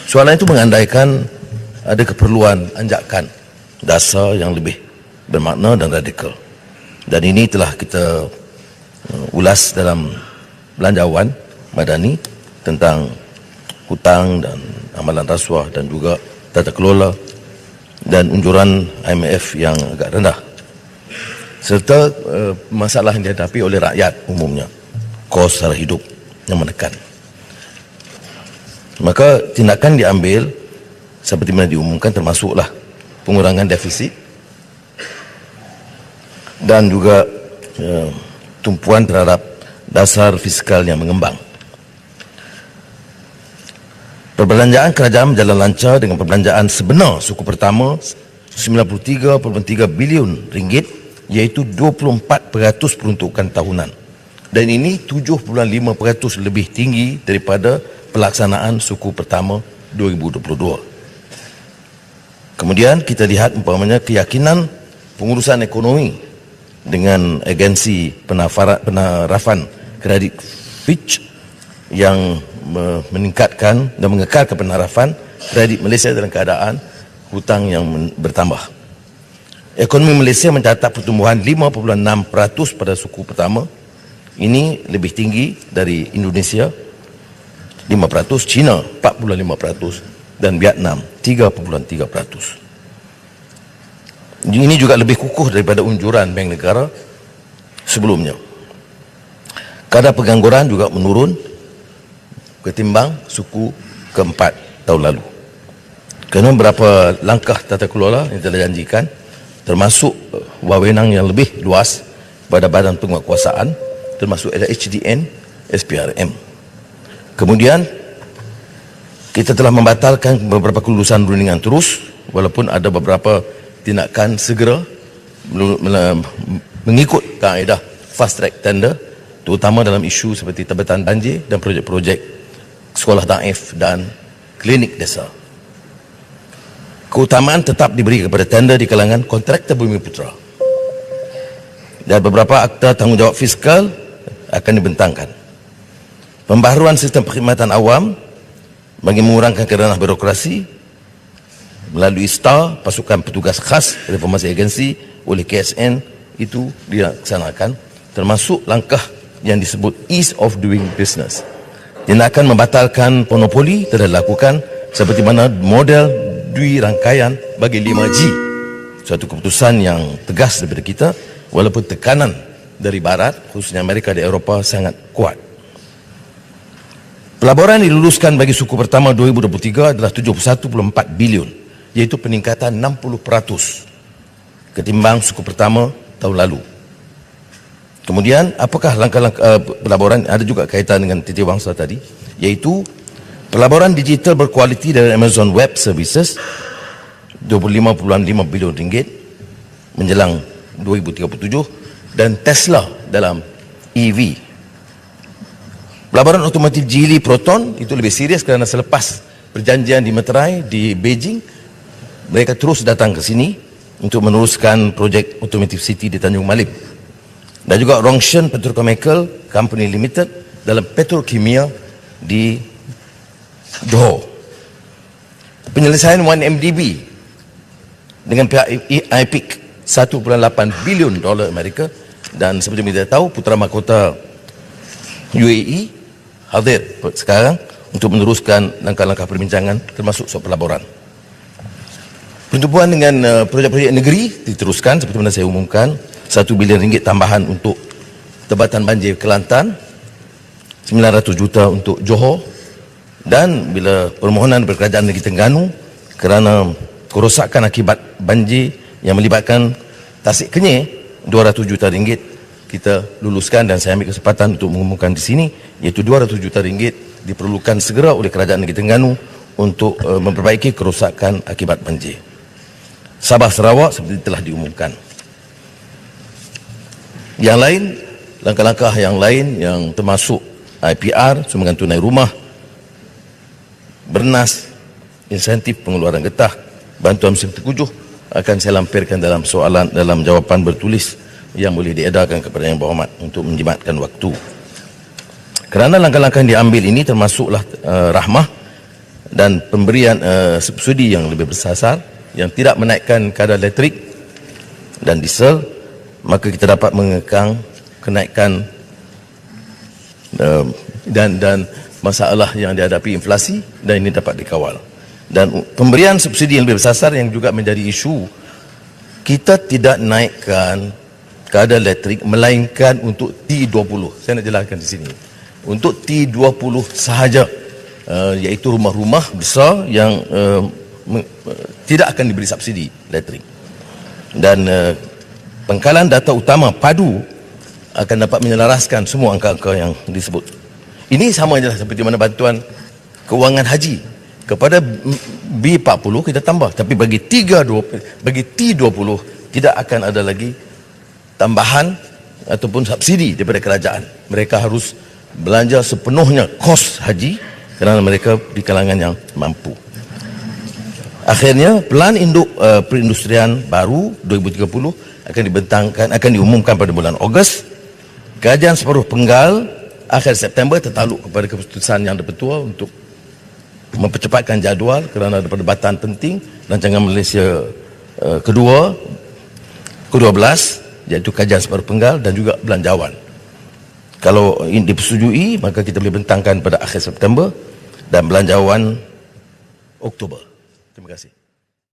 soalan itu mengandaikan ada keperluan anjakan dasar yang lebih bermakna dan radikal. Dan ini telah kita ulas dalam belanjawan madani tentang hutang dan amalan rasuah dan juga tata kelola dan unjuran IMF yang agak rendah, serta masalah yang dihadapi oleh rakyat umumnya, kos sara hidup yang menekan. Maka tindakan diambil seperti mana diumumkan, termasuklah pengurangan defisit dan juga tumpuan terhadap dasar fiskal yang mengembang. Perbelanjaan kerajaan berjalan lancar dengan perbelanjaan sebenar suku pertama 93.3 bilion ringgit, iaitu 24% peruntukan tahunan. Dan ini 7.5% lebih tinggi daripada pelaksanaan suku pertama 2022. Kemudian kita lihat umpamanya keyakinan pengurusan ekonomi dengan agensi penarafan kredit Fitch yang meningkatkan dan mengekalkan penarafan kredit Malaysia dalam keadaan hutang yang bertambah. Ekonomi Malaysia mencatat pertumbuhan 5.6% pada suku pertama. Ini lebih tinggi dari Indonesia 5%, China 4.5% dan Vietnam 3.3%. Ini juga lebih kukuh daripada unjuran Bank Negara sebelumnya. Kadar pengangguran juga menurun ketimbang suku keempat tahun lalu. Kerana beberapa langkah tata kelola yang telah janjikan, termasuk wewenang yang lebih luas pada badan penguatkuasaan, termasuk ada HDN, SPRM. Kemudian kita telah membatalkan beberapa kelulusan perundingan terus, walaupun ada beberapa tindakan segera mengikut kaedah fast track tender, terutama dalam isu seperti Tebatan Banjir dan projek-projek sekolah taif dan klinik desa. Keutamaan tetap diberi kepada tender di kalangan kontraktor Bumiputera, dan beberapa akta tanggungjawab fiskal akan dibentangkan. Pembaharuan sistem perkhidmatan awam bagi mengurangkan keranah birokrasi melalui STAR, pasukan petugas khas reformasi agensi oleh KSN, itu dilaksanakan, termasuk langkah yang disebut ease of doing business. Tindakan membatalkan monopoli telah dilakukan, seperti mana model dui rangkaian bagi 5G, suatu keputusan yang tegas daripada kita, walaupun tekanan dari barat, khususnya Amerika dan Eropah, sangat kuat. Pelaburan diluluskan bagi suku pertama 2023 adalah 71.4 bilion, iaitu peningkatan 60% ketimbang suku pertama tahun lalu. Kemudian apakah langkah-langkah pelaburan? Ada juga kaitan dengan titiwangsa tadi, iaitu pelaburan digital berkualiti dari Amazon Web Services 25.5 bilion ringgit menjelang 2037, dan Tesla dalam EV. Pelaburan otomotif Geely Proton itu lebih serius kerana selepas perjanjian di Meterai, di Beijing, mereka terus datang ke sini untuk meneruskan projek Automotive City di Tanjung Malim. Dan juga Rongshan Petrochemical Company Limited dalam petrokimia di Johor. Penyelesaian 1MDB dengan pihak IPIC 1.8 bilion dolar Amerika, dan seperti kita tahu Putera Mahkota UAE hadir sekarang untuk meneruskan langkah-langkah perbincangan termasuk soal pelaburan. Pertumbuhan dengan projek-projek negeri diteruskan seperti mana saya umumkan, 1 bilion ringgit tambahan untuk Tebatan Banjir Kelantan, 900 juta untuk Johor, dan bila permohonan Kerajaan Negeri Terengganu kerana kerosakan akibat banjir yang melibatkan Tasik Kenyir, 200 juta ringgit kita luluskan, dan saya ambil kesempatan untuk mengumumkan di sini, iaitu 200 juta ringgit diperlukan segera oleh Kerajaan Negeri Terengganu untuk memperbaiki kerosakan akibat banjir. Sabah Sarawak seperti telah diumumkan. Yang lain, langkah-langkah yang lain yang termasuk IPR, sumbangan tunai rumah, bernas, insentif pengeluaran getah, bantuan musim terkujuh, akan saya lampirkan dalam soalan, dalam jawapan bertulis yang boleh diedarkan kepada Yang Berhormat untuk menjimatkan waktu. Kerana langkah-langkah yang diambil ini termasuklah rahmah dan pemberian subsidi yang lebih bersasar yang tidak menaikkan kadar elektrik dan diesel, maka kita dapat mengekang kenaikan dan masalah yang dihadapi inflasi, dan ini dapat dikawal. Dan pemberian subsidi yang lebih bersasar yang juga menjadi isu, kita tidak naikkan kadar elektrik melainkan untuk T20. Saya nak jelaskan di sini. Untuk T20 sahaja, iaitu rumah-rumah besar yang tidak akan diberi subsidi elektrik. Dan pengkalan data utama padu akan dapat menyelaraskan semua angka-angka yang disebut. Ini sama saja seperti mana bantuan kewangan haji. Kepada B40 kita tambah, tapi bagi T20 tidak akan ada lagi tambahan ataupun subsidi daripada kerajaan. Mereka harus belanja sepenuhnya kos haji kerana mereka di kalangan yang mampu. Akhirnya pelan induk perindustrian baru 2030 akan diumumkan pada bulan Ogos. Kajian separuh penggal akhir September tertakluk kepada keputusan Yang di-Pertua untuk mempercepatkan jadual kerana ada perdebatan penting rancangan Malaysia ke-12, iaitu kajian separuh penggal dan juga belanjawan. Kalau ini dipersetujui, maka kita boleh bentangkan pada akhir September dan belanjawan Oktober. Terima kasih.